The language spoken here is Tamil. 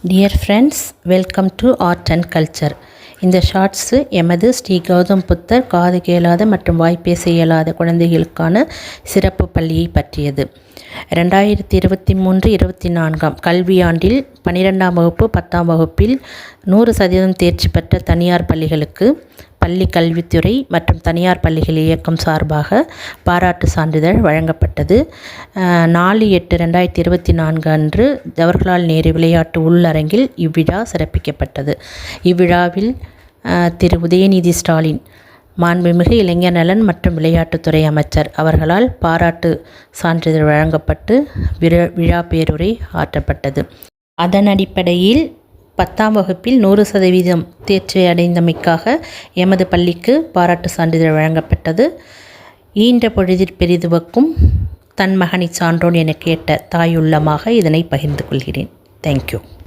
Dear friends, welcome to art and culture. இந்த ஷார்ட்ஸு எமது ஸ்ரீ கௌதம் புத்தர் காது கேளாத மற்றும் வாய்ப்பேச இயலாத குழந்தைகளுக்கான சிறப்பு பள்ளியை பற்றியது. 2023-24 கல்வியாண்டில் 12ஆம் வகுப்பு 10ஆம் வகுப்பில் 100% தேர்ச்சி பெற்ற தனியார் பள்ளிகளுக்கு பள்ளி கல்வித்துறை மற்றும் தனியார் பள்ளிகள் இயக்கம் சார்பாக பாராட்டு சான்றிதழ் வழங்கப்பட்டது. 4/8/2024 அன்று ஜவஹர்லால் நேரு விளையாட்டு உள்ளரங்கில் இவ்விழா சிறப்பிக்கப்பட்டது. இவ்விழாவில் திரு உதயநிதி ஸ்டாலின் மாண்புமிகு இளைஞர் நலன் மற்றும் விளையாட்டுத்துறை அமைச்சர் அவர்களால் பாராட்டு சான்றிதழ் வழங்கப்பட்டு விழா பேருரை ஆற்றப்பட்டது. அதன் அடிப்படையில் 10ஆம் வகுப்பில் 100% தேர்ச்சி அடைந்தமைக்காக எமது பள்ளிக்கு பாராட்டு சான்றிதழ் வழங்கப்பட்டது. ஈன்ற பொழுதில் பெரிதுவக்கும் தன் மகனை சான்றோன் என கேட்ட தாயுள்ளமாக இதனை பகிர்ந்து கொள்கிறேன். தேங்க்யூ.